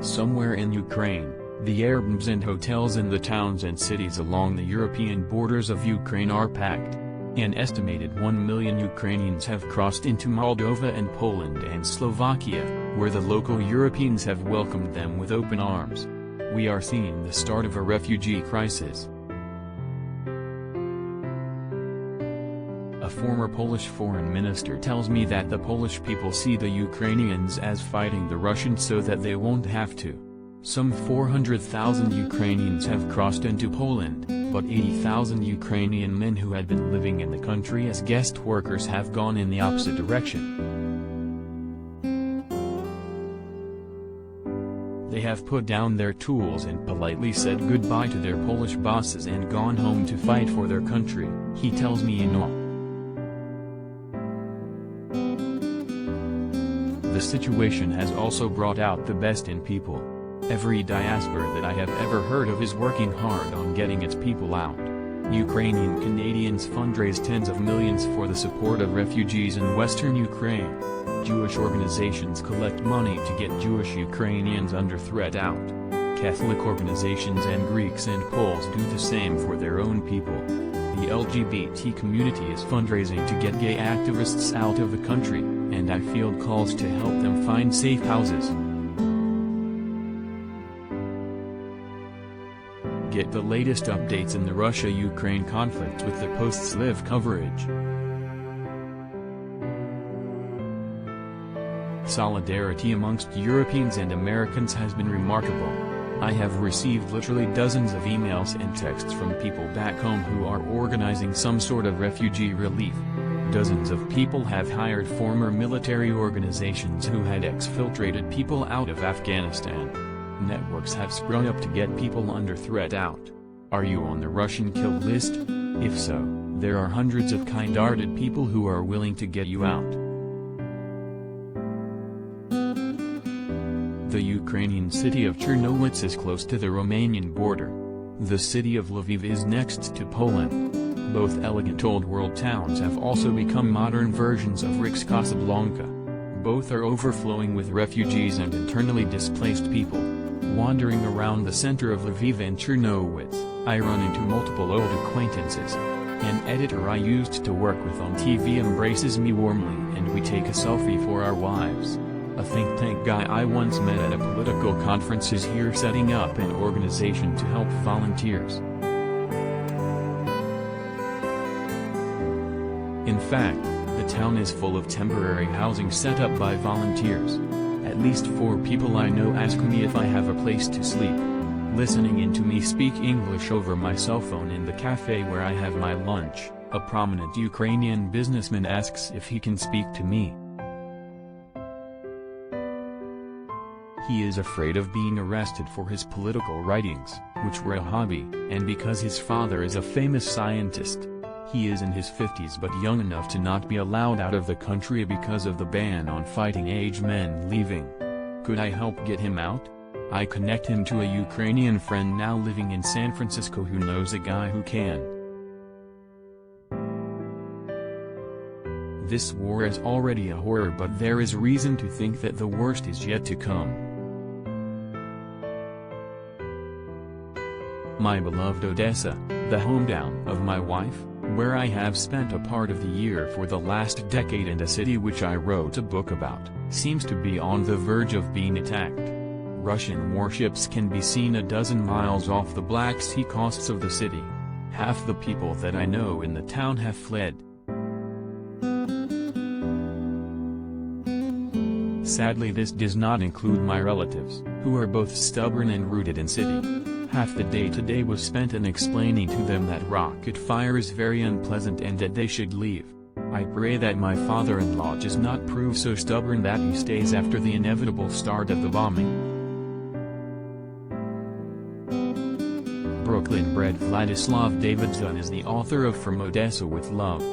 Somewhere in Ukraine, the Airbnbs and hotels in the towns and cities along the European borders of Ukraine are packed. An estimated 1 million Ukrainians have crossed into Moldova and Poland and Slovakia, where the local Europeans have welcomed them with open arms. We are seeing the start of a refugee crisis. A former Polish foreign minister tells me that the Polish people see the Ukrainians as fighting the Russians so that they won't have to. Some 400,000 Ukrainians have crossed into Poland, but 80,000 Ukrainian men who had been living in the country as guest workers have gone in the opposite direction. They have put down their tools and politely said goodbye to their Polish bosses and gone home to fight for their country, he tells me in awe. The situation has also brought out the best in people. Every diaspora that I have ever heard of is working hard on getting its people out. Ukrainian Canadians fundraise tens of millions for the support of refugees in Western Ukraine. Jewish organizations collect money to get Jewish Ukrainians under threat out. Catholic organizations and Greeks and Poles do the same for their own people. The LGBT community is fundraising to get gay activists out of the country, and I field calls to help them find safe houses. Get the latest updates in the Russia-Ukraine conflict with the Post's live coverage. Solidarity amongst Europeans and Americans has been remarkable. I have received literally dozens of emails and texts from people back home who are organizing some sort of refugee relief. Dozens of people have hired former military organizations who had exfiltrated people out of Afghanistan. Networks have sprung up to get people under threat out. Are you on the Russian kill list? If so, there are hundreds of kind-hearted people who are willing to get you out. The Ukrainian city of Chernowitz is close to the Romanian border. The city of Lviv is next to Poland. Both elegant old-world towns have also become modern versions of Rick's Casablanca. Both are overflowing with refugees and internally displaced people. Wandering around the center of Lviv and Chernowitz, I run into multiple old acquaintances. An editor I used to work with on TV embraces me warmly and we take a selfie for our wives. A think tank guy I once met at a political conference is here setting up an organization to help volunteers. In fact, the town is full of temporary housing set up by volunteers. At least 4 people I know ask me if I have a place to sleep. Listening in to me speak English over my cell phone in the cafe where I have my lunch, a prominent Ukrainian businessman asks if he can speak to me. He is afraid of being arrested for his political writings, which were a hobby, and because his father is a famous scientist. He is in his 50s but young enough to not be allowed out of the country because of the ban on fighting-age men leaving. Could I help get him out? I connect him to a Ukrainian friend now living in San Francisco who knows a guy who can. This war is already a horror, but there is reason to think that the worst is yet to come. My beloved Odessa, the hometown of my wife, where I have spent a part of the year for the last decade and a city which I wrote a book about, seems to be on the verge of being attacked. Russian warships can be seen a dozen miles off the Black Sea coasts of the city. Half the people that I know in the town have fled. Sadly, this does not include my relatives, who are both stubborn and rooted in city. Half the day today was spent in explaining to them that rocket fire is very unpleasant and that they should leave. I pray that my father-in-law does not prove so stubborn that he stays after the inevitable start of the bombing. Brooklyn-bred Vladislav Davidson is the author of From Odessa with Love.